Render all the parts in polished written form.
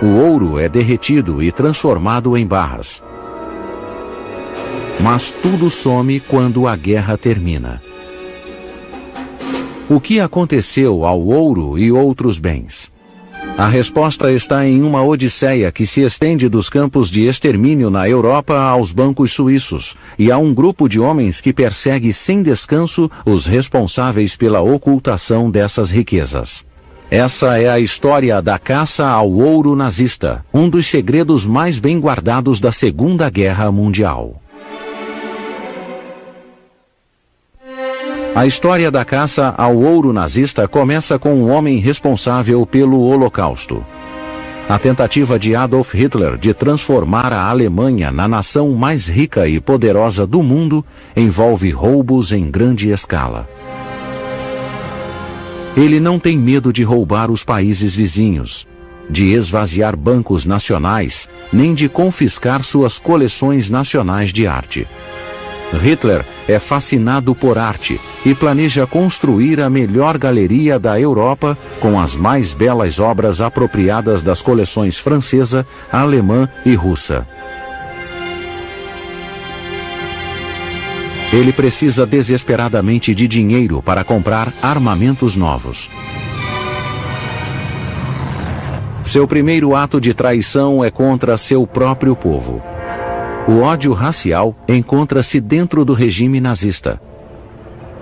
O ouro é derretido e transformado em barras. Mas tudo some quando a guerra termina. O que aconteceu ao ouro e outros bens? A resposta está em uma odisseia que se estende dos campos de extermínio na Europa aos bancos suíços, e a um grupo de homens que persegue sem descanso os responsáveis pela ocultação dessas riquezas. Essa é a história da caça ao ouro nazista, um dos segredos mais bem guardados da Segunda Guerra Mundial. A história da caça ao ouro nazista começa com um homem responsável pelo Holocausto. A tentativa de Adolf Hitler de transformar a Alemanha na nação mais rica e poderosa do mundo envolve roubos em grande escala. Ele não tem medo de roubar os países vizinhos, de esvaziar bancos nacionais, nem de confiscar suas coleções nacionais de arte. Hitler é fascinado por arte e planeja construir a melhor galeria da Europa com as mais belas obras apropriadas das coleções francesa, alemã e russa. Ele precisa desesperadamente de dinheiro para comprar armamentos novos. Seu primeiro ato de traição é contra seu próprio povo. O ódio racial encontra-se dentro do regime nazista.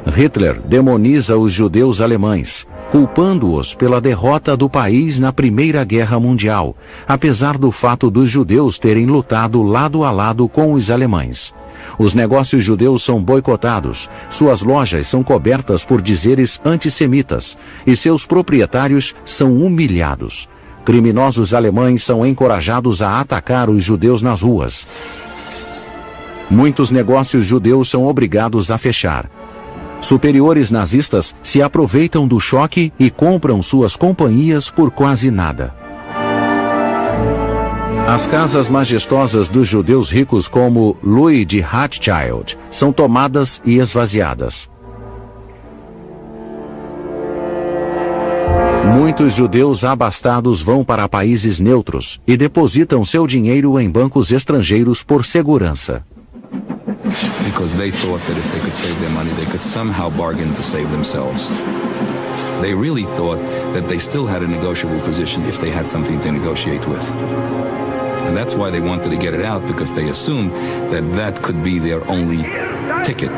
Hitler demoniza os judeus alemães, culpando-os pela derrota do país na Primeira Guerra Mundial, apesar do fato dos judeus terem lutado lado a lado com os alemães. Os negócios judeus são boicotados, suas lojas são cobertas por dizeres antissemitas e seus proprietários são humilhados. Criminosos alemães são encorajados a atacar os judeus nas ruas. Muitos negócios judeus são obrigados a fechar. Superiores nazistas se aproveitam do choque e compram suas companhias por quase nada. As casas majestosas dos judeus ricos como Louis de Rothschild são tomadas e esvaziadas. Muitos judeus abastados vão para países neutros e depositam seu dinheiro em bancos estrangeiros por segurança. Because they thought that if they could save their money, they could somehow bargain to save themselves. They really thought that they still had a negotiable position if they had something to negotiate with. And that's why they wanted to get it out, because they assumed that that could be their only ticket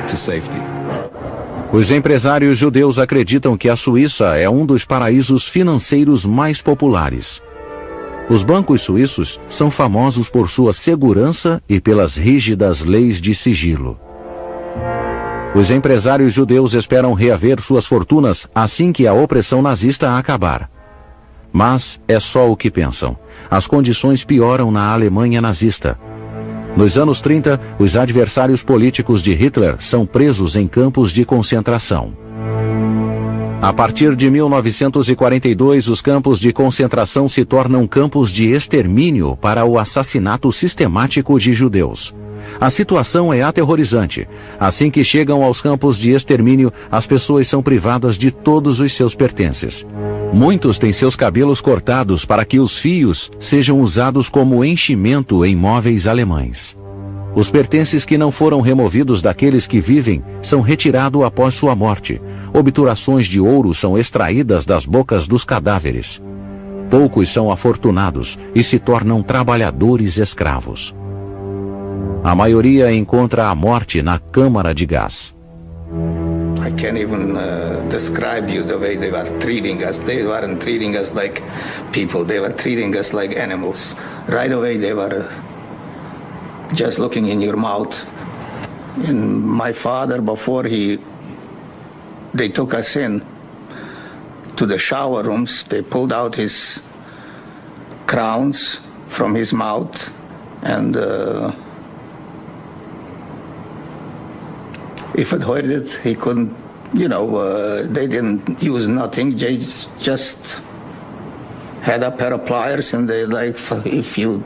to safety. Os empresários judeus acreditam que a Suíça é um dos paraísos financeiros mais populares. Os bancos suíços são famosos por sua segurança e pelas rígidas leis de sigilo. Os empresários judeus esperam reaver suas fortunas assim que a opressão nazista acabar. Mas é só o que pensam. As condições pioram na Alemanha nazista. Nos anos 30, os adversários políticos de Hitler são presos em campos de concentração. A partir de 1942, os campos de concentração se tornam campos de extermínio para o assassinato sistemático de judeus. A situação é aterrorizante. Assim que chegam aos campos de extermínio, as pessoas são privadas de todos os seus pertences. Muitos têm seus cabelos cortados para que os fios sejam usados como enchimento em móveis alemães. Os pertences que não foram removidos daqueles que vivem são retirados após sua morte. Obturações de ouro são extraídas das bocas dos cadáveres. Poucos são afortunados e se tornam trabalhadores escravos. A maioria encontra a morte na câmara de gás. I can't even describe you the way they were treating us. They weren't treating us like people. They were treating us like animals. Right away they were just looking in your mouth. And my father, before they took us in to the shower rooms, they pulled out his crowns from his mouth and if it hurted, he couldn't, they didn't use nothing. They just had a pair of pliers and they if you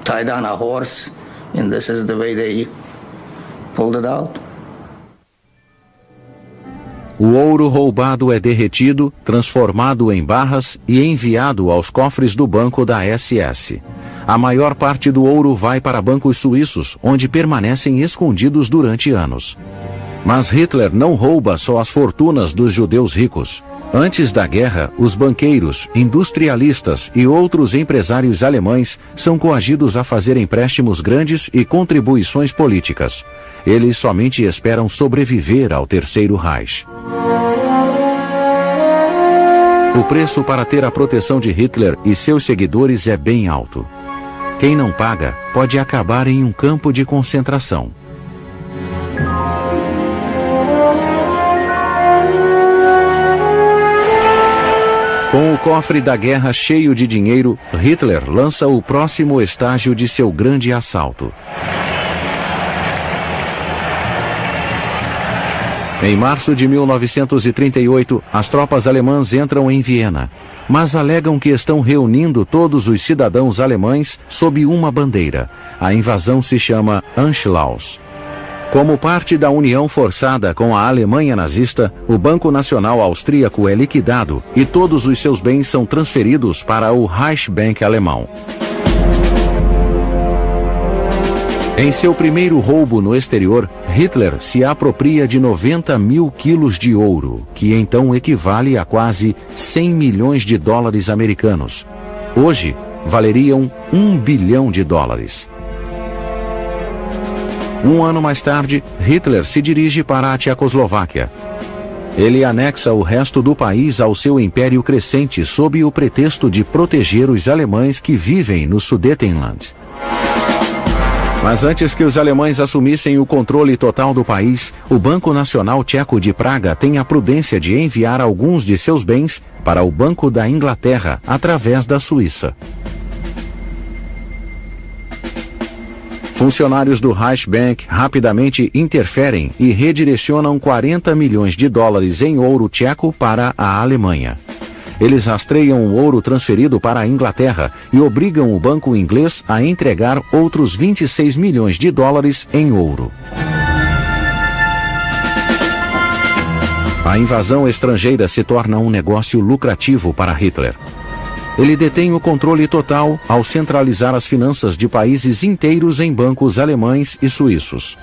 tie down a horse, and this is the way they pulled it out. O ouro roubado é derretido, transformado em barras e enviado aos cofres do banco da SS. A maior parte do ouro vai para bancos suíços, onde permanecem escondidos durante anos. Mas Hitler não rouba só as fortunas dos judeus ricos. Antes da guerra, os banqueiros, industrialistas e outros empresários alemães são coagidos a fazer empréstimos grandes e contribuições políticas. Eles somente esperam sobreviver ao Terceiro Reich. O preço para ter a proteção de Hitler e seus seguidores é bem alto. Quem não paga pode acabar em um campo de concentração. Com o cofre da guerra cheio de dinheiro, Hitler lança o próximo estágio de seu grande assalto. Em março de 1938, as tropas alemãs entram em Viena, mas alegam que estão reunindo todos os cidadãos alemães sob uma bandeira. A invasão se chama Anschluss. Como parte da união forçada com a Alemanha nazista, o Banco Nacional Austríaco é liquidado e todos os seus bens são transferidos para o Reichsbank alemão. Em seu primeiro roubo no exterior, Hitler se apropria de 90 mil quilos de ouro, que então equivale a quase 100 milhões de dólares americanos. Hoje, valeriam $1 bilhão. Um ano mais tarde, Hitler se dirige para a Tchecoslováquia. Ele anexa o resto do país ao seu império crescente sob o pretexto de proteger os alemães que vivem no Sudetenland. Mas antes que os alemães assumissem o controle total do país, o Banco Nacional Tcheco de Praga tem a prudência de enviar alguns de seus bens para o Banco da Inglaterra através da Suíça. Funcionários do Reichsbank rapidamente interferem e redirecionam 40 milhões de dólares em ouro tcheco para a Alemanha. Eles rastreiam o ouro transferido para a Inglaterra e obrigam o banco inglês a entregar outros 26 milhões de dólares em ouro. A invasão estrangeira se torna um negócio lucrativo para Hitler. Ele detém o controle total ao centralizar as finanças de países inteiros em bancos alemães e suíços.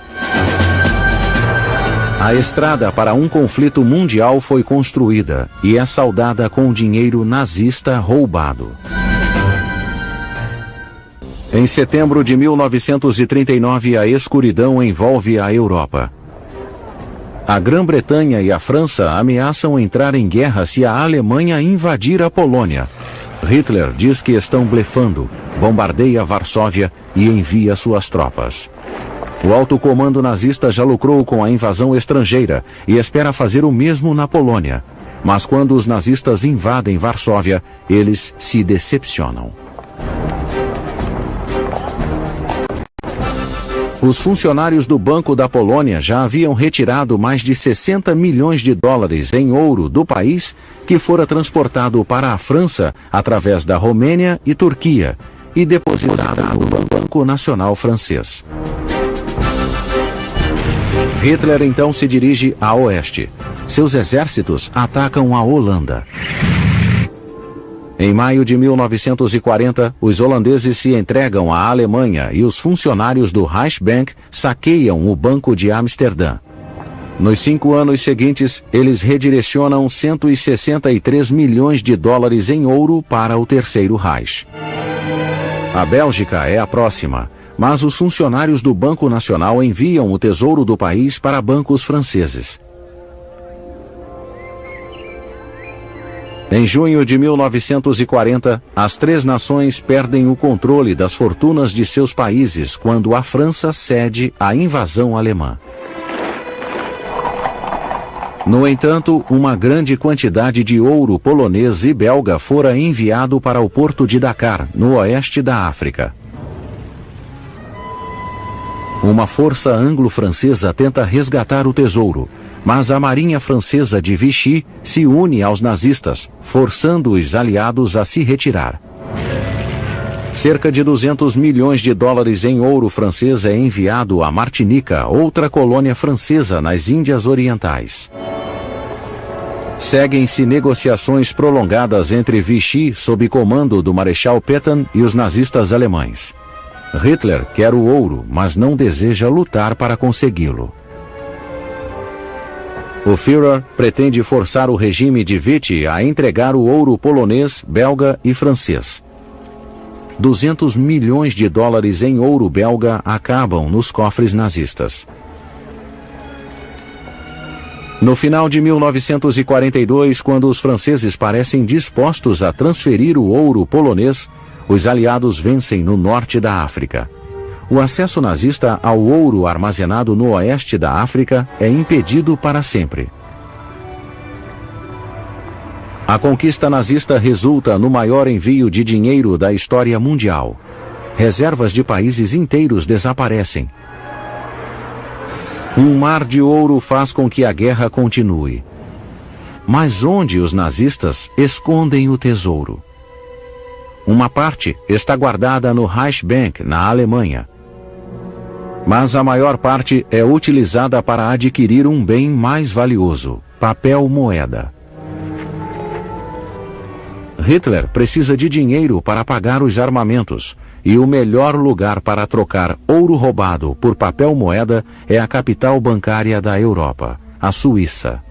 A estrada para um conflito mundial foi construída e é saldada com dinheiro nazista roubado. Em setembro de 1939, a escuridão envolve a Europa. A Grã-Bretanha e a França ameaçam entrar em guerra se a Alemanha invadir a Polônia. Hitler diz que estão blefando, bombardeia Varsóvia e envia suas tropas. O alto comando nazista já lucrou com a invasão estrangeira e espera fazer o mesmo na Polônia. Mas quando os nazistas invadem Varsóvia, eles se decepcionam. Os funcionários do Banco da Polônia já haviam retirado mais de 60 milhões de dólares em ouro do país, que fora transportado para a França através da Romênia e Turquia e depositado no Banco Nacional Francês. Hitler então se dirige a oeste. Seus exércitos atacam a Holanda. Em maio de 1940, os holandeses se entregam à Alemanha e os funcionários do Reichsbank saqueiam o Banco de Amsterdã. Nos 5 anos seguintes, eles redirecionam 163 milhões de dólares em ouro para o Terceiro Reich. A Bélgica é a próxima, mas os funcionários do Banco Nacional enviam o tesouro do país para bancos franceses. Em junho de 1940, as 3 nações perdem o controle das fortunas de seus países quando a França cede à invasão alemã. No entanto, uma grande quantidade de ouro polonês e belga fora enviado para o porto de Dakar, no oeste da África. Uma força anglo-francesa tenta resgatar o tesouro, mas a marinha francesa de Vichy se une aos nazistas, forçando os aliados a se retirar. Cerca de 200 milhões de dólares em ouro francês é enviado a Martinica, outra colônia francesa nas Índias Orientais. Seguem-se negociações prolongadas entre Vichy, sob comando do Marechal Pétain, e os nazistas alemães. Hitler quer o ouro, mas não deseja lutar para consegui-lo. O Führer pretende forçar o regime de Vichy a entregar o ouro polonês, belga e francês. 200 milhões de dólares em ouro belga acabam nos cofres nazistas. No final de 1942, quando os franceses parecem dispostos a transferir o ouro polonês, os aliados vencem no norte da África. O acesso nazista ao ouro armazenado no oeste da África é impedido para sempre. A conquista nazista resulta no maior envio de dinheiro da história mundial. Reservas de países inteiros desaparecem. Um mar de ouro faz com que a guerra continue. Mas onde os nazistas escondem o tesouro? Uma parte está guardada no Reichsbank, na Alemanha. Mas a maior parte é utilizada para adquirir um bem mais valioso, papel moeda. Hitler precisa de dinheiro para pagar os armamentos, e o melhor lugar para trocar ouro roubado por papel moeda é a capital bancária da Europa, a Suíça.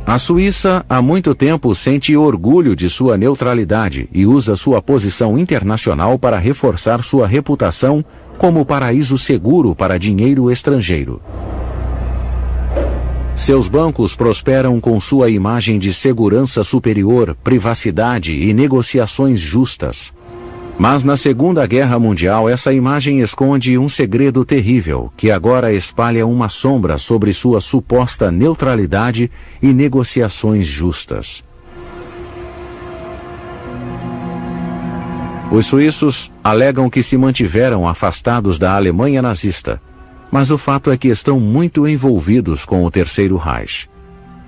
A Suíça, há muito tempo, sente orgulho de sua neutralidade e usa sua posição internacional para reforçar sua reputação como paraíso seguro para dinheiro estrangeiro. Seus bancos prosperam com sua imagem de segurança superior, privacidade e negociações justas. Mas na Segunda Guerra Mundial essa imagem esconde um segredo terrível, que agora espalha uma sombra sobre sua suposta neutralidade e negociações justas. Os suíços alegam que se mantiveram afastados da Alemanha nazista, mas o fato é que estão muito envolvidos com o Terceiro Reich.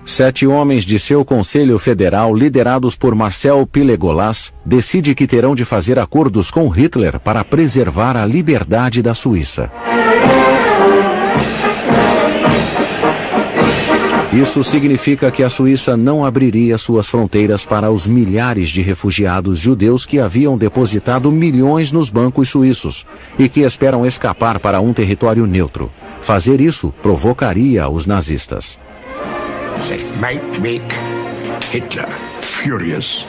7 homens de seu Conselho Federal, liderados por Marcel Pilegolas, decidem que terão de fazer acordos com Hitler para preservar a liberdade da Suíça. Isso significa que a Suíça não abriria suas fronteiras para os milhares de refugiados judeus que haviam depositado milhões nos bancos suíços e que esperam escapar para um território neutro. Fazer isso provocaria os nazistas. That might make Hitler furious,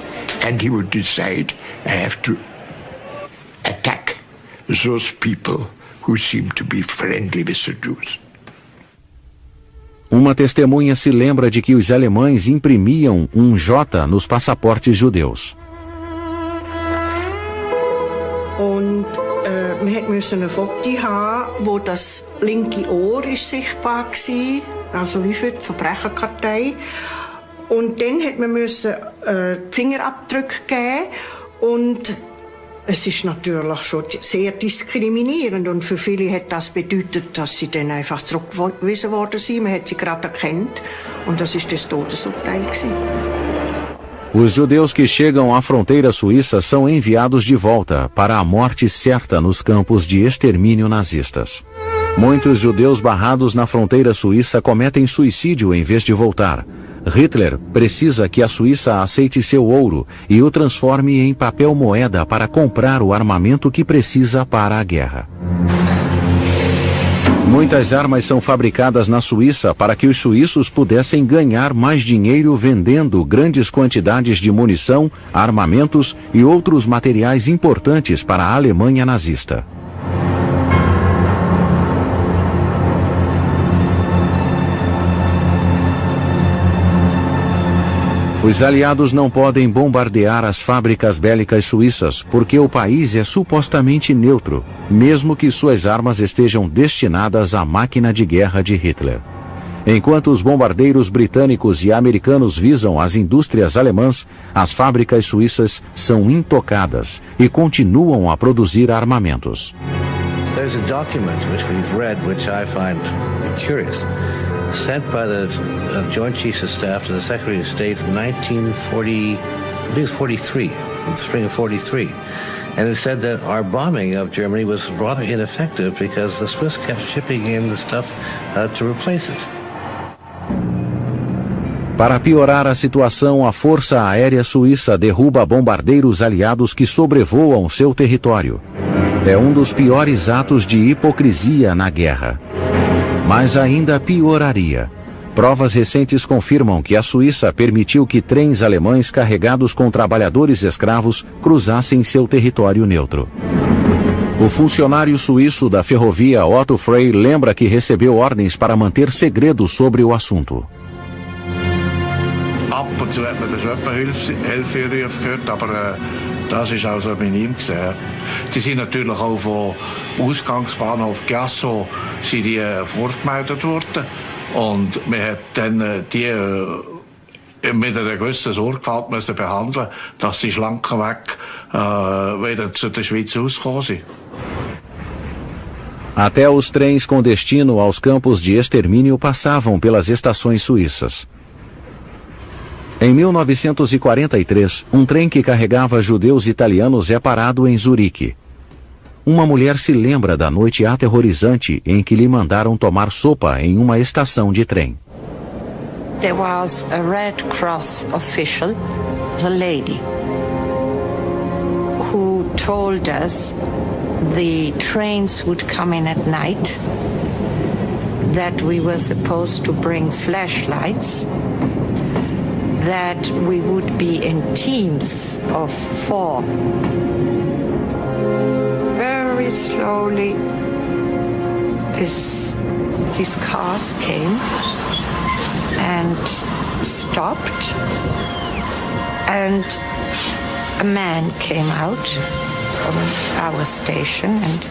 and he would decide, I have to attack those people who seem to be friendly with the Jews. Uma testemunha se lembra de que os alemães imprimiam um J nos passaportes judeus. Und wir mussten ein Foto haben, wo das linke Ohr ist sichtbar war, also wie für die Verbrecherkartei. Und dann mussten wir die Fingerabdrücke geben und es ist natürlich schon sehr diskriminierend und für viele hat das bedeutet, dass sie dann einfach zurückgewiesen worden sind. Man hat sie gerade erkannt und das ist das Todesurteil gewesen. Os judeus que chegam à fronteira suíça são enviados de volta para a morte certa nos campos de extermínio nazistas. Muitos judeus barrados na fronteira suíça cometem suicídio em vez de voltar. Hitler precisa que a Suíça aceite seu ouro e o transforme em papel moeda para comprar o armamento que precisa para a guerra. Muitas armas são fabricadas na Suíça para que os suíços pudessem ganhar mais dinheiro vendendo grandes quantidades de munição, armamentos e outros materiais importantes para a Alemanha nazista. Os aliados não podem bombardear as fábricas bélicas suíças porque o país é supostamente neutro, mesmo que suas armas estejam destinadas à máquina de guerra de Hitler. Enquanto os bombardeiros britânicos e americanos visam as indústrias alemãs, as fábricas suíças são intocadas e continuam a produzir armamentos. There's a document which we've read, which I find curious. Sent by the Joint Chiefs of Staff to the Secretary of State in 1943, in the spring of 43. And it said that our bombing of Germany was rather ineffective because the Swiss kept shipping in the stuff to replace it. Para piorar a situação, a Força Aérea Suíça derruba bombardeiros aliados que sobrevoam seu território. É um dos piores atos de hipocrisia na guerra. Mas ainda pioraria. Provas recentes confirmam que a Suíça permitiu que trens alemães carregados com trabalhadores escravos cruzassem seu território neutro. O funcionário suíço da ferrovia Otto Frey lembra que recebeu ordens para manter segredo sobre o assunto. Ab und zu hat man das etwa Hilferufe gehört, aber das ist also minim gesehen. Die sind natürlich auch vom Ausgangsbahnhof Gasso sind die fortgemeldet worden und man hat dann die mit einer gewissen Sorgfalt müssen behandeln, dass sie schlankenweg wieder zu der Schweiz ausgekommen sind. Até os trens com destino aos campos de extermínio passavam pelas estações suíças. Em 1943, um trem que carregava judeus italianos é parado em Zurique. Uma mulher se lembra da noite aterrorizante em que lhe mandaram tomar sopa em uma estação de trem. There was a Red Cross official, the lady, who told us the trains would come in at night, that we were supposed to bring flashlights, that we would be in teams of 4. Very slowly, these cars came and stopped, and a man came out from our station, and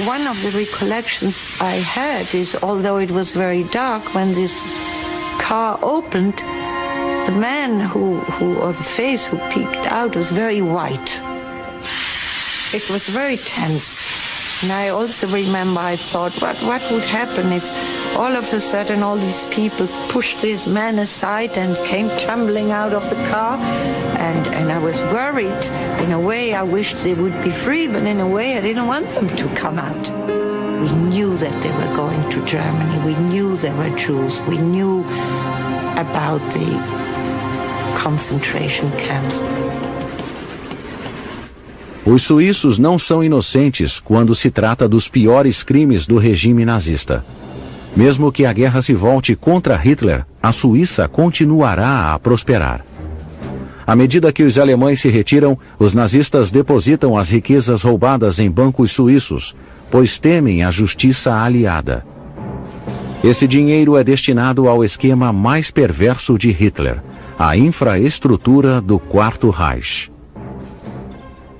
one of the recollections I had is, although it was very dark, when this car opened, the man or the face who peeked out was very white. It was very tense. And I also remember I thought, what would happen if all of a sudden all these people pushed this man aside and came tumbling out of the car? And I was worried. In a way, I wished they would be free, but in a way, I didn't want them to come out. We knew that they were going to Germany. We knew they were Jews. We knew about the concentration camps. Os suíços não são inocentes quando se trata dos piores crimes do regime nazista. Mesmo que a guerra se volte contra Hitler, a Suíça continuará a prosperar. À medida que os alemães se retiram, os nazistas depositam as riquezas roubadas em bancos suíços, pois temem a justiça aliada. Esse dinheiro é destinado ao esquema mais perverso de Hitler, a infraestrutura do Quarto Reich.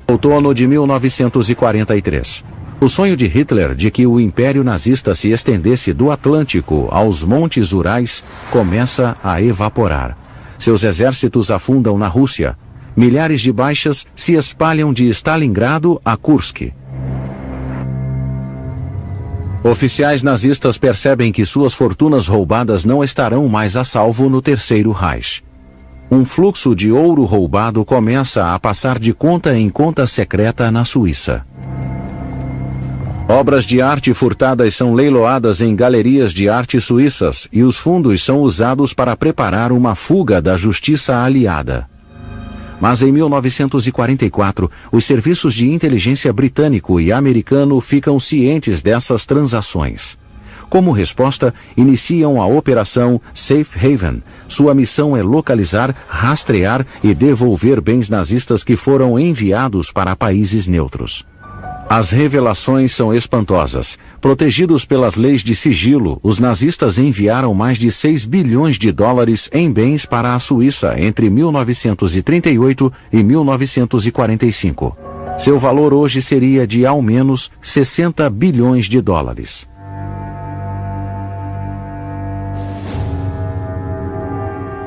Outono de 1943. O sonho de Hitler de que o Império Nazista se estendesse do Atlântico aos Montes Urais começa a evaporar. Seus exércitos afundam na Rússia. Milhares de baixas se espalham de Stalingrado a Kursk. Oficiais nazistas percebem que suas fortunas roubadas não estarão mais a salvo no Terceiro Reich. Um fluxo de ouro roubado começa a passar de conta em conta secreta na Suíça. Obras de arte furtadas são leiloadas em galerias de arte suíças e os fundos são usados para preparar uma fuga da justiça aliada. Mas em 1944, os serviços de inteligência britânico e americano ficam cientes dessas transações. Como resposta, iniciam a Operação Safe Haven. Sua missão é localizar, rastrear e devolver bens nazistas que foram enviados para países neutros. As revelações são espantosas. Protegidos pelas leis de sigilo, os nazistas enviaram mais de 6 bilhões de dólares em bens para a Suíça entre 1938 e 1945. Seu valor hoje seria de ao menos 60 bilhões de dólares.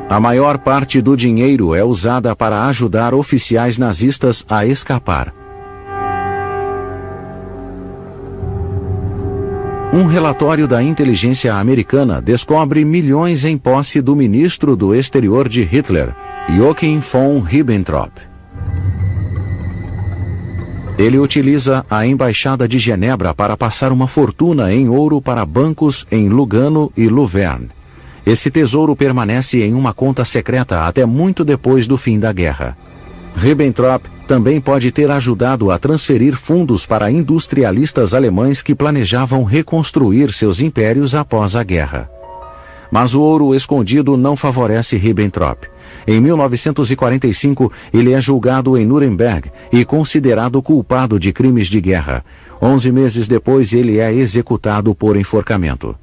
A maior parte do dinheiro é usada para ajudar oficiais nazistas a escapar. Um relatório da inteligência americana descobre milhões em posse do ministro do exterior de Hitler, Joachim von Ribbentrop. Ele utiliza a Embaixada de Genebra para passar uma fortuna em ouro para bancos em Lugano e Luverne. Esse tesouro permanece em uma conta secreta até muito depois do fim da guerra. Ribbentrop também pode ter ajudado a transferir fundos para industrialistas alemães que planejavam reconstruir seus impérios após a guerra. Mas o ouro escondido não favorece Ribbentrop. Em 1945, ele é julgado em Nuremberg e considerado culpado de crimes de guerra. 11 meses depois, ele é executado por enforcamento.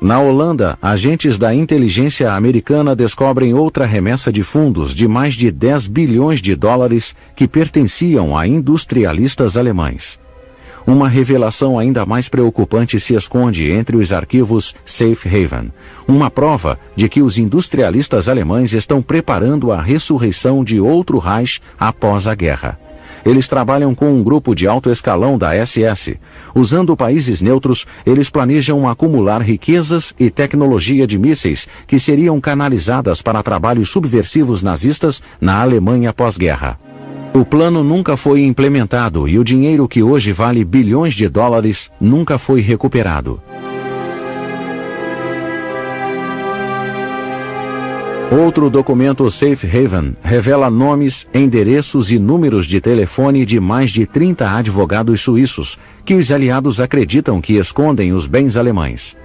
Na Holanda, agentes da inteligência americana descobrem outra remessa de fundos de mais de 10 bilhões de dólares que pertenciam a industrialistas alemães. Uma revelação ainda mais preocupante se esconde entre os arquivos Safe Haven, uma prova de que os industrialistas alemães estão preparando a ressurreição de outro Reich após a guerra. Eles trabalham com um grupo de alto escalão da SS. Usando países neutros, eles planejam acumular riquezas e tecnologia de mísseis que seriam canalizadas para trabalhos subversivos nazistas na Alemanha pós-guerra. O plano nunca foi implementado e o dinheiro que hoje vale bilhões de dólares nunca foi recuperado. Outro documento Safe Haven revela nomes, endereços e números de telefone de mais de 30 advogados suíços que os aliados acreditam que escondem os bens alemães.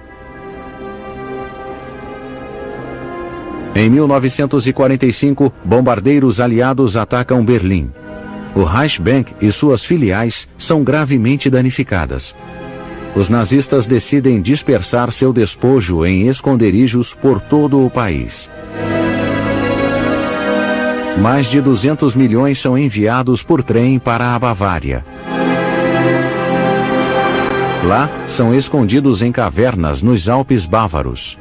Em 1945, bombardeiros aliados atacam Berlim. O Reichsbank e suas filiais são gravemente danificadas. Os nazistas decidem dispersar seu despojo em esconderijos por todo o país. Mais de 200 milhões são enviados por trem para a Bavária. Lá, são escondidos em cavernas nos Alpes bávaros.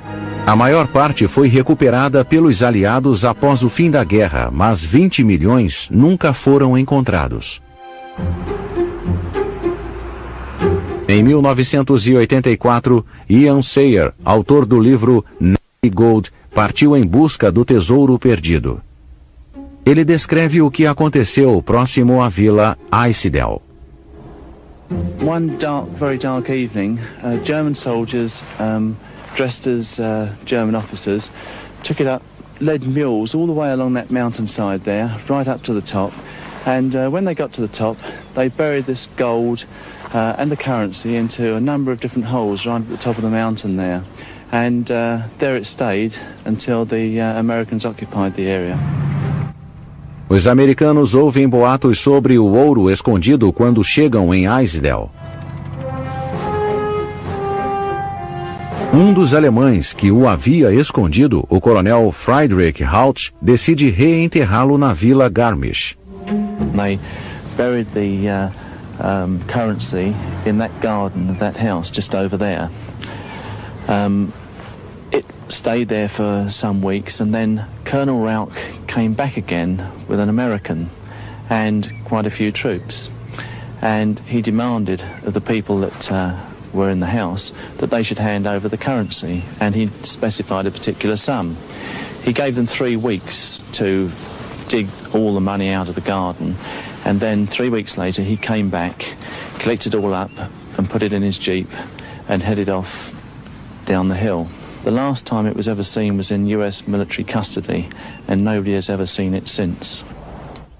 A maior parte foi recuperada pelos aliados após o fim da guerra, mas 20 milhões nunca foram encontrados. Em 1984, Ian Sayer, autor do livro Navy Gold, partiu em busca do tesouro perdido. Ele descreve o que aconteceu próximo à vila Eisidel. One very dark evening, German soldiers dressed as German officers took it up, led mules all the way along that mountainside there, right up to the top. And when they got to the top, they buried this gold and the currency into a number of different holes right at the top of the mountain there. And there it stayed until the Americans occupied the area. Os americanos ouvem boatos sobre o ouro escondido quando chegam em Eisidel. Um dos alemães que o havia escondido, o coronel Friedrich Haut, decide reenterrá-lo na vila Garmisch. They buried the currency in that garden of that house just over there. It stayed there for some weeks, and then Colonel Rauch came back again with an American and quite a few troops, and he demanded of the people that were in the house that they should hand over the currency, and he specified a particular sum. He gave them 3 weeks to dig all the money out of the garden, and then 3 weeks later he came back, collected it all up and put it in his jeep and headed off down the hill. The last time it was ever seen was in US military custody, and nobody has ever seen it since.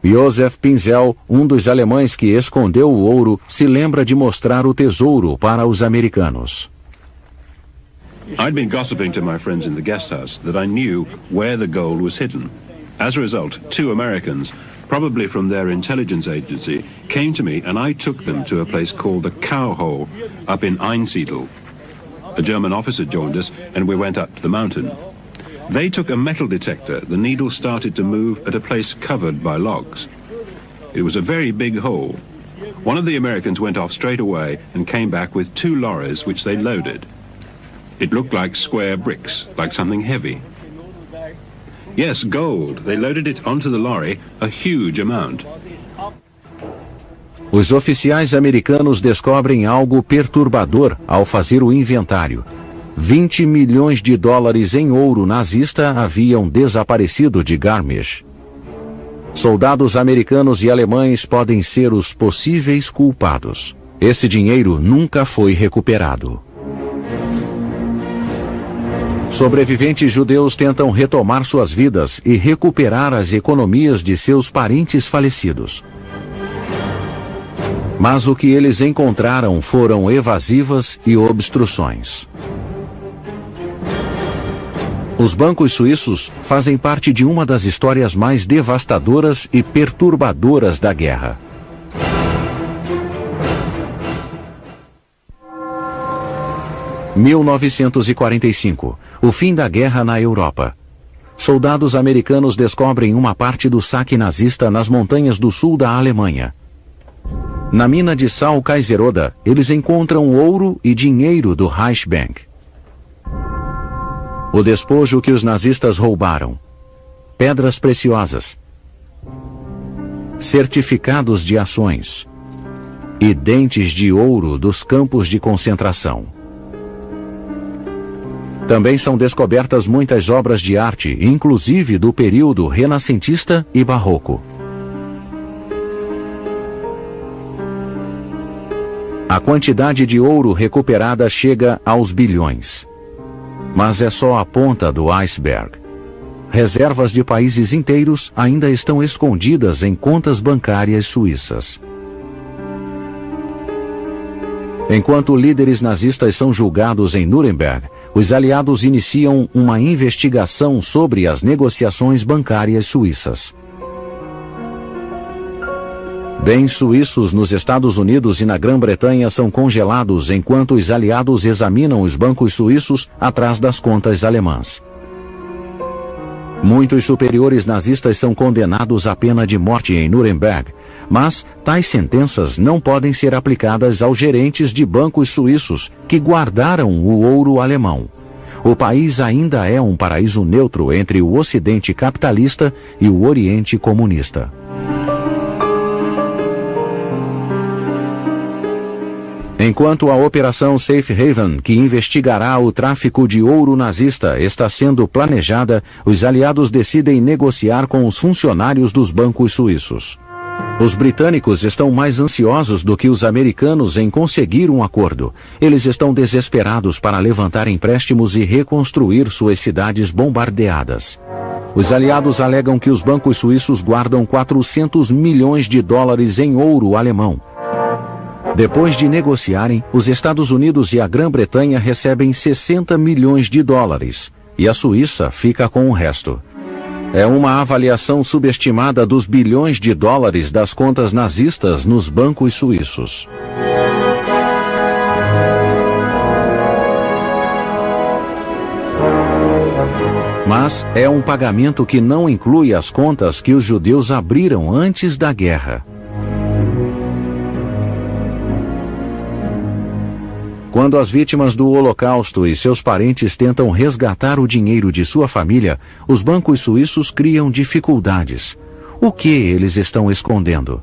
Josef Pinzel, dos alemães que escondeu o ouro, se lembra de mostrar o tesouro para os americanos. I'd been gossiping to my friends in the guest house that I knew where the gold was hidden. As a result, 2 Americans, probably from their intelligence agency, came to me and I took them to a place called the Cow Hole up in Einsiedel. A German officer joined us and we went up to the mountain. They took a metal detector. The needle started to move at a place covered by logs. It was a very big hole. One of the Americans went off straight away and came back with 2 lorries which they loaded. It looked like square bricks, like something heavy. Yes, gold. They loaded it onto the lorry, a huge amount. Os oficiais americanos descobrem algo perturbador ao fazer o inventário. 20 milhões de dólares em ouro nazista haviam desaparecido de Garmisch. Soldados americanos e alemães podem ser os possíveis culpados. Esse dinheiro nunca foi recuperado. Sobreviventes judeus tentam retomar suas vidas e recuperar as economias de seus parentes falecidos. Mas o que eles encontraram foram evasivas e obstruções. Os bancos suíços fazem parte de uma das histórias mais devastadoras e perturbadoras da guerra. – 1945, o fim da guerra na Europa. Soldados americanos descobrem uma parte do saque nazista nas montanhas do sul da Alemanha. Na mina de sal Kaiseroda, eles encontram ouro e dinheiro do Reichsbank. O despojo que os nazistas roubaram: pedras preciosas, certificados de ações e dentes de ouro dos campos de concentração. Também são descobertas muitas obras de arte, inclusive do período renascentista e barroco. A quantidade de ouro recuperada chega aos bilhões. Mas é só a ponta do iceberg. Reservas de países inteiros ainda estão escondidas em contas bancárias suíças. Enquanto líderes nazistas são julgados em Nuremberg, os aliados iniciam uma investigação sobre as negociações bancárias suíças. Bens suíços nos Estados Unidos e na Grã-Bretanha são congelados enquanto os aliados examinam os bancos suíços atrás das contas alemãs. Muitos superiores nazistas são condenados à pena de morte em Nuremberg, mas tais sentenças não podem ser aplicadas aos gerentes de bancos suíços que guardaram o ouro alemão. O país ainda é um paraíso neutro entre o Ocidente capitalista e o Oriente comunista. Enquanto a Operação Safe Haven, que investigará o tráfico de ouro nazista, está sendo planejada, os aliados decidem negociar com os funcionários dos bancos suíços. Os britânicos estão mais ansiosos do que os americanos em conseguir um acordo. Eles estão desesperados para levantar empréstimos e reconstruir suas cidades bombardeadas. Os aliados alegam que os bancos suíços guardam 400 milhões de dólares em ouro alemão. Depois de negociarem, os Estados Unidos e a Grã-Bretanha recebem 60 milhões de dólares, e a Suíça fica com o resto. É uma avaliação subestimada dos bilhões de dólares das contas nazistas nos bancos suíços. Mas é um pagamento que não inclui as contas que os judeus abriram antes da guerra. Quando as vítimas do Holocausto e seus parentes tentam resgatar o dinheiro de sua família, os bancos suíços criam dificuldades. O que eles estão escondendo?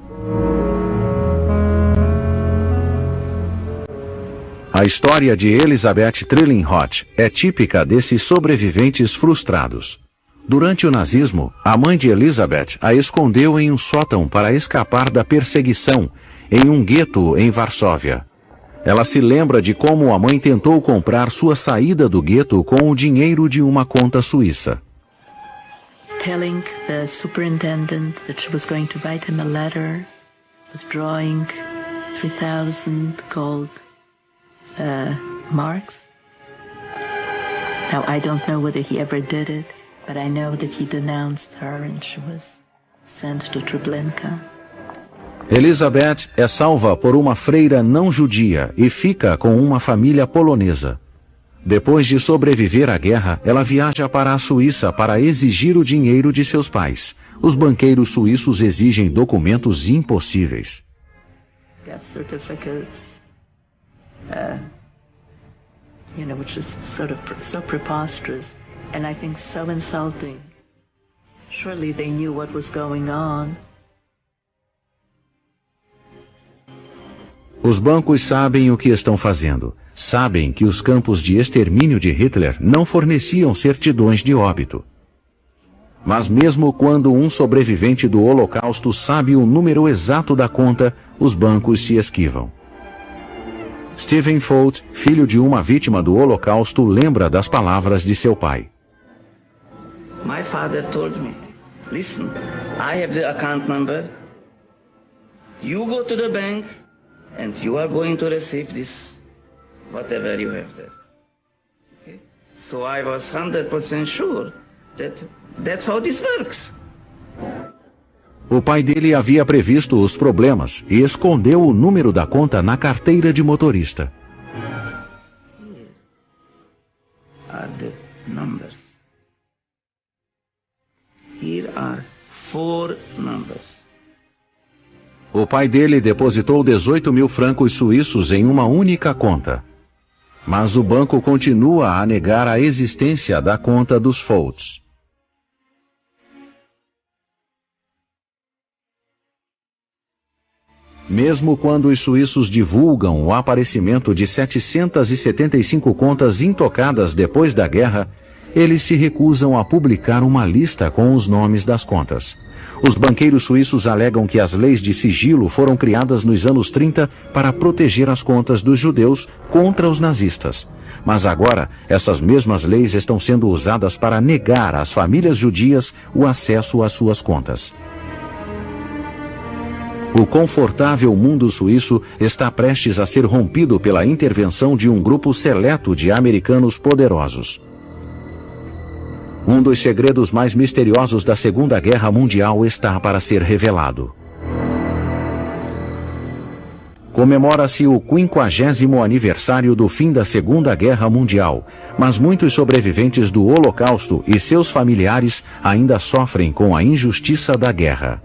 A história de Elisabeth Trilling-Hoth é típica desses sobreviventes frustrados. Durante o nazismo, a mãe de Elisabeth a escondeu em um sótão para escapar da perseguição em um gueto em Varsóvia. Ela se lembra de como a mãe tentou comprar sua saída do gueto com o dinheiro de uma conta suíça. Telling the superintendent that she was going to write him a letter, withdrawing 3,000 gold marks. Now I don't know whether he ever did it, but I know that he denounced her and she was sent to Treblinka. Elizabeth é salva por uma freira não judia e fica com uma família polonesa. Depois de sobreviver à guerra, ela viaja para a Suíça para exigir o dinheiro de seus pais. Os banqueiros suíços exigem documentos impossíveis. Death certificates, which is sort of so preposterous and I think so insulting. Surely they knew what was going on. Os bancos sabem o que estão fazendo. Sabem que os campos de extermínio de Hitler não forneciam certidões de óbito. Mas mesmo quando um sobrevivente do Holocausto sabe o número exato da conta, os bancos se esquivam. Stephen Folt, filho de uma vítima do Holocausto, lembra das palavras de seu pai. My father told me, listen, I have the account number. You go to the bank and you are going to receive this, whatever you have there. Okay? So I was 100% sure that that's how this works. O pai dele havia previsto os problemas e escondeu o número da conta na carteira de motorista. Here are the numbers. Here are 4 numbers. O pai dele depositou 18 mil francos suíços em uma única conta. Mas o banco continua a negar a existência da conta dos Foltz. Mesmo quando os suíços divulgam o aparecimento de 775 contas intocadas depois da guerra, eles se recusam a publicar uma lista com os nomes das contas. Os banqueiros suíços alegam que as leis de sigilo foram criadas nos anos 30 para proteger as contas dos judeus contra os nazistas. Mas agora, essas mesmas leis estão sendo usadas para negar às famílias judias o acesso às suas contas. O confortável mundo suíço está prestes a ser rompido pela intervenção de um grupo seleto de americanos poderosos. Um dos segredos mais misteriosos da Segunda Guerra Mundial está para ser revelado. Comemora-se o 50º aniversário do fim da Segunda Guerra Mundial, mas muitos sobreviventes do Holocausto e seus familiares ainda sofrem com a injustiça da guerra.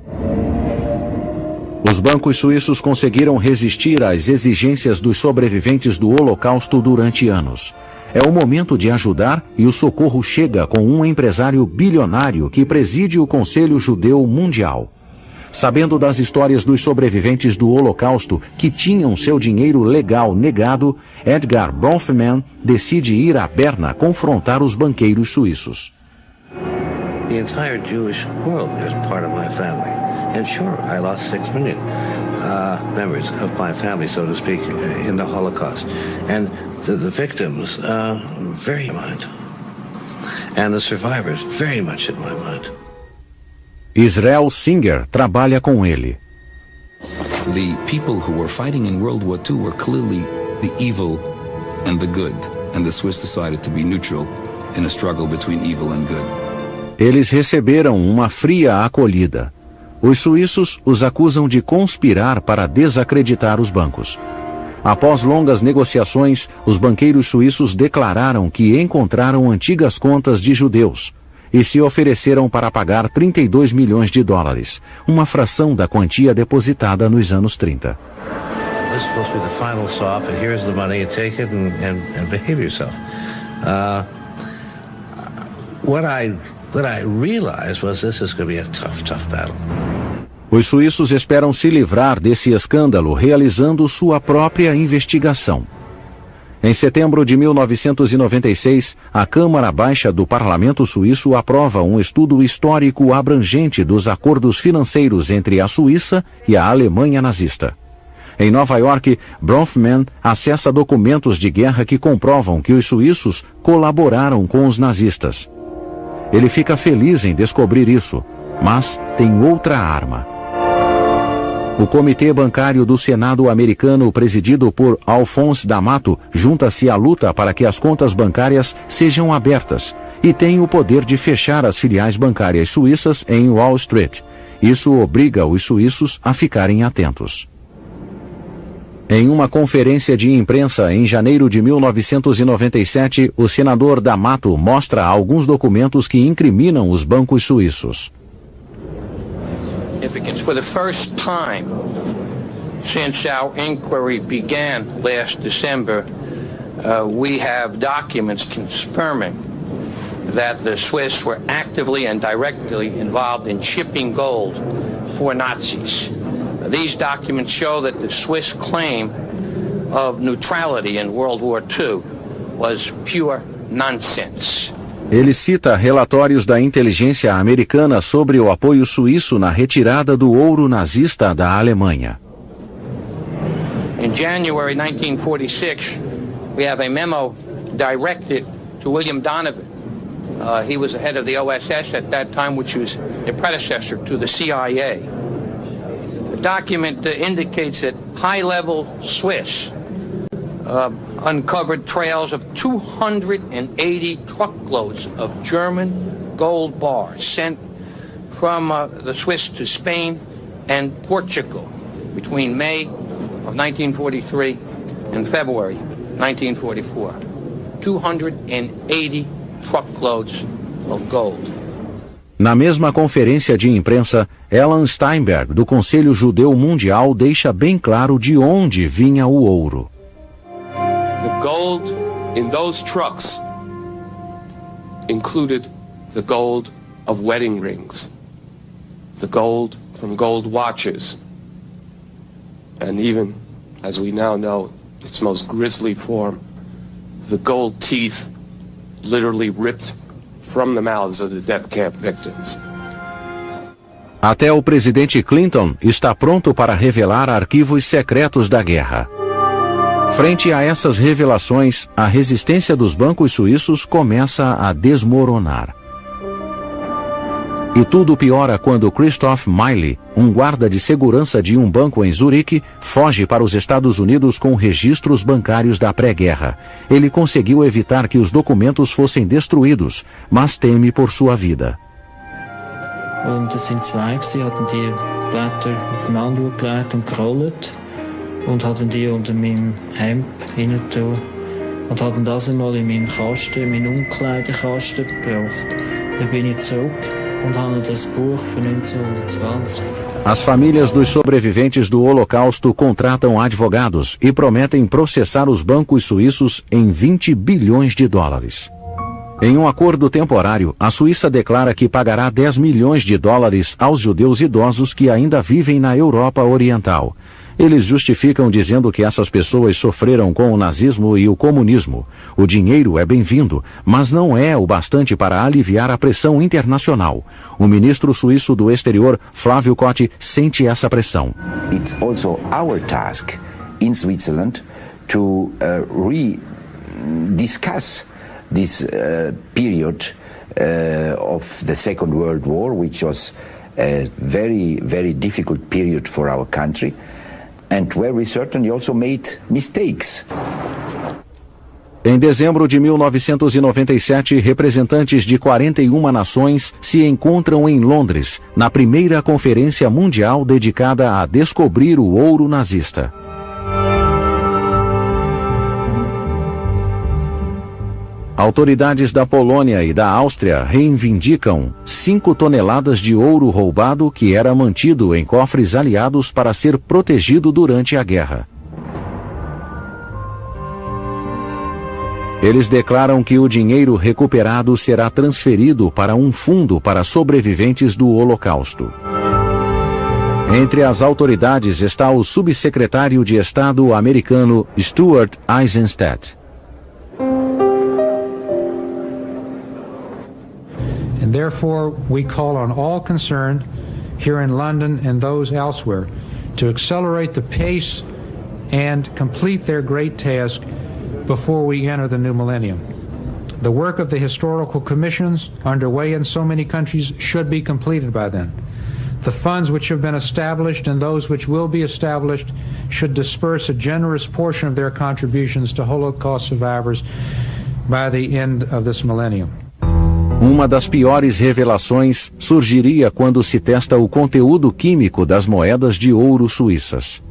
Os bancos suíços conseguiram resistir às exigências dos sobreviventes do Holocausto durante anos. É o momento de ajudar e o socorro chega com um empresário bilionário que preside o Conselho Judeu Mundial. Sabendo das histórias dos sobreviventes do Holocausto que tinham seu dinheiro legal negado, Edgar Bronfman decide ir a Berna confrontar os banqueiros suíços. The entire Jewish world is part of my family. And sure, I lost 6 million members of my family, so to speak, in the Holocaust. And the victims, very in my mind. And the survivors, very much in my mind. Israel Singer trabalha com ele. The people who were fighting in World War II were clearly the evil and the good, and the Swiss decided to be neutral in a struggle between evil and good. Eles receberam uma fria acolhida. Os suíços os acusam de conspirar para desacreditar os bancos. Após longas negociações, os banqueiros suíços declararam que encontraram antigas contas de judeus e se ofereceram para pagar 32 milhões de dólares, uma fração da quantia depositada nos anos 30. This is supposed to be the final stop, and here's the money, take it and behave yourself. What I realized was this is going to be a tough battle. Os suíços esperam se livrar desse escândalo realizando sua própria investigação. Em setembro de 1996, a Câmara Baixa do Parlamento Suíço aprova um estudo histórico abrangente dos acordos financeiros entre a Suíça e a Alemanha nazista. Em Nova York, Bronfman acessa documentos de guerra que comprovam que os suíços colaboraram com os nazistas. Ele fica feliz em descobrir isso, mas tem outra arma. O Comitê Bancário do Senado americano, presidido por Alphonse D'Amato, junta-se à luta para que as contas bancárias sejam abertas e tem o poder de fechar as filiais bancárias suíças em Wall Street. Isso obriga os suíços a ficarem atentos. Em uma conferência de imprensa em janeiro de 1997, o senador D'Amato mostra alguns documentos que incriminam os bancos suíços. For the first time since our inquiry began last December, we have documents confirming that the Swiss were actively and directly involved in shipping gold for Nazis. These documents show that the Swiss claim of neutrality in World War II was pure nonsense. Ele cita relatórios da inteligência americana sobre o apoio suíço na retirada do ouro nazista da Alemanha. In January 1946, we have a memo directed to William Donovan. He was the head of the OSS at that time, which was the predecessor to the CIA. The document indicates that high-level Swiss uncovered trails of 280 truckloads of German gold bars sent from the Swiss to Spain and Portugal between May of 1943 and February 1944. 280 truckloads of gold. Na mesma conferência de imprensa, Alan Steinberg, do Conselho Judeu Mundial, deixa bem claro de onde vinha o ouro. The gold in those trucks included the gold of wedding rings, the gold from gold watches, and even, as we now know, its most grisly form, the gold teeth literally ripped from the mouths of the death camp victims. Até o presidente Clinton está pronto para revelar arquivos secretos da guerra. Frente a essas revelações, a resistência dos bancos suíços começa a desmoronar. E tudo piora quando Christoph Miley, um guarda de segurança de um banco em Zurique, foge para os Estados Unidos com registros bancários da pré-guerra. Ele conseguiu evitar que os documentos fossem destruídos, mas teme por sua vida. Und es sind zwei, sie hatten die Blätter aufeinander gelegt und gerollt und hatten die unter meinem Hemd hinein und hatten das einmal in meinen Kasten, in meinen Umkleidekasten gebracht. Dann bin ich zurück und habe das Buch von 1920. As famílias dos sobreviventes do Holocausto contratam advogados e prometem processar os bancos suíços em 20 bilhões de dólares. Em um acordo temporário, a Suíça declara que pagará 10 milhões de dólares aos judeus idosos que ainda vivem na Europa Oriental. Eles justificam dizendo que essas pessoas sofreram com o nazismo e o comunismo. O dinheiro é bem-vindo, mas não é o bastante para aliviar a pressão internacional. O ministro suíço do exterior, Flávio Cotti, sente essa pressão. It's also our task in Switzerland to discuss this period of the Second World War, which was a very, very difficult period for our country, and where we certainly also made mistakes. Em dezembro de 1997, representantes de 41 nações se encontram em Londres, na primeira conferência mundial dedicada a descobrir o ouro nazista. Autoridades da Polônia e da Áustria reivindicam 5 toneladas de ouro roubado que era mantido em cofres aliados para ser protegido durante a guerra. Eles declaram que o dinheiro recuperado será transferido para um fundo para sobreviventes do Holocausto. Entre as autoridades está o subsecretário de Estado americano Stuart Eizenstat. And therefore, we call on all concerned here in London and those elsewhere to accelerate the pace and complete their great task before we enter the new millennium. The work of the historical commissions underway in so many countries should be completed by then. The funds which have been established and those which will be established should disperse a generous portion of their contributions to Holocaust survivors by the end of this millennium. Uma das piores revelações surgiria quando se testa o conteúdo químico das moedas de ouro suíças.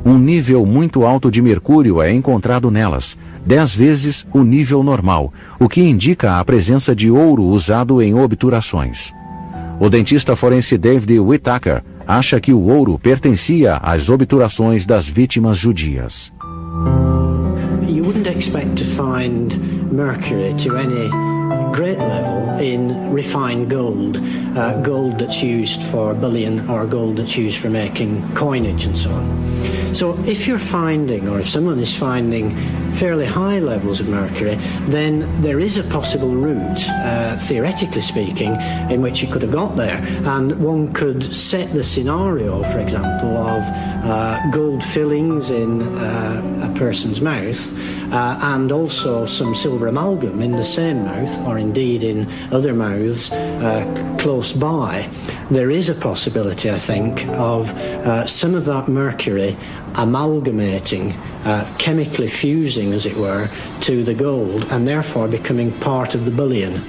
Um nível muito alto de mercúrio é encontrado nelas, 10 vezes o nível normal, o que indica a presença de ouro usado em obturações. O dentista forense David Whittaker acha que o ouro pertencia às obturações das vítimas judias. You wouldn't expect to find mercury to any great level in refined gold, gold that's used for bullion or gold that's used for making coinage and so on. So if you're finding, or if someone is finding fairly high levels of mercury, then there is a possible route, theoretically speaking, in which you could have got there. And one could set the scenario, for example, of gold fillings in a person's mouth, and also some silver amalgam in the same mouth, or indeed in other mouths close by. There is a possibility, I think, of some of that mercury amalgamating, chemically fusing, as it were, to the gold, and therefore becoming part of the bullion.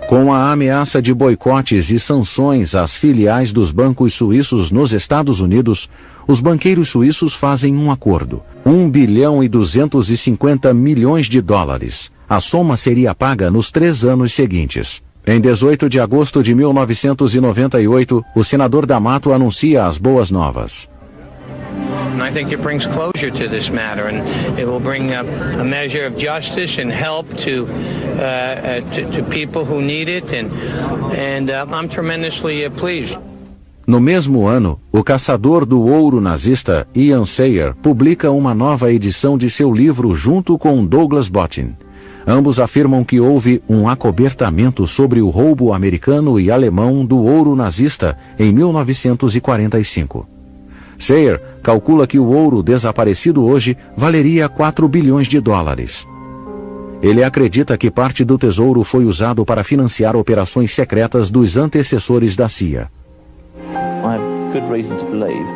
Com a ameaça de boicotes e sanções às filiais dos bancos suíços nos Estados Unidos, os banqueiros suíços fazem um acordo. 1 bilhão e 250 milhões de dólares. A soma seria paga nos 3 anos seguintes. Em 18 de agosto de 1998, o senador D'Amato anuncia as boas novas. And I think it brings closure to this matter, and it will bring a measure of justice and help to people who need it, and I'm tremendously pleased. No mesmo ano, o caçador do ouro nazista, Ian Sayer, publica uma nova edição de seu livro junto com Douglas Bottin. Ambos afirmam que houve um acobertamento sobre o roubo americano e alemão do ouro nazista em 1945. Sayer calcula que o ouro desaparecido hoje valeria 4 bilhões de dólares. Ele acredita que parte do tesouro foi usado para financiar operações secretas dos antecessores da CIA. I have good reason to believe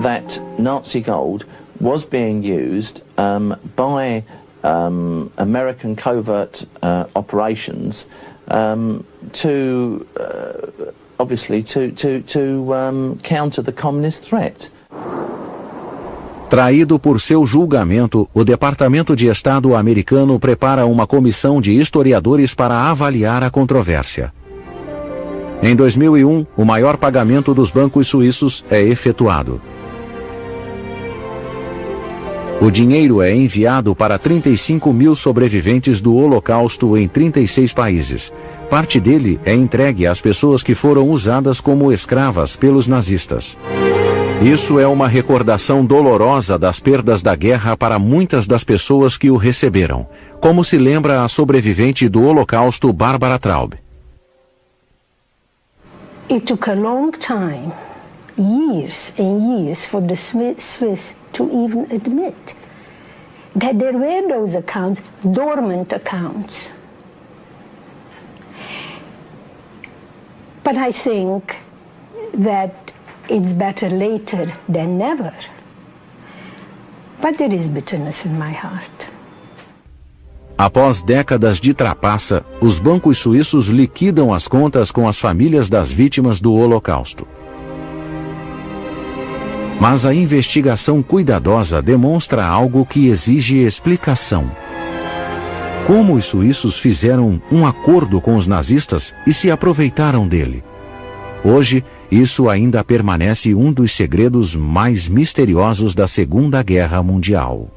that Nazi gold was being used by American covert operations to obviously to counter the communist threat. Traído por seu julgamento, o Departamento de Estado americano prepara uma comissão de historiadores para avaliar a controvérsia. Em 2001, o maior pagamento dos bancos suíços é efetuado. O dinheiro é enviado para 35 mil sobreviventes do Holocausto em 36 países. Parte dele é entregue às pessoas que foram usadas como escravas pelos nazistas. Isso é uma recordação dolorosa das perdas da guerra para muitas das pessoas que o receberam, como se lembra a sobrevivente do Holocausto Barbara Traub. It took a long time, years and years, for the Swiss to even admit that there were those accounts, dormant accounts. But I think that it's better later than never. But there is bitterness in my heart. Após décadas de trapaça, os bancos suíços liquidam as contas com as famílias das vítimas do Holocausto. Mas a investigação cuidadosa demonstra algo que exige explicação. Como os suíços fizeram um acordo com os nazistas e se aproveitaram dele? Hoje, isso ainda permanece um dos segredos mais misteriosos da Segunda Guerra Mundial.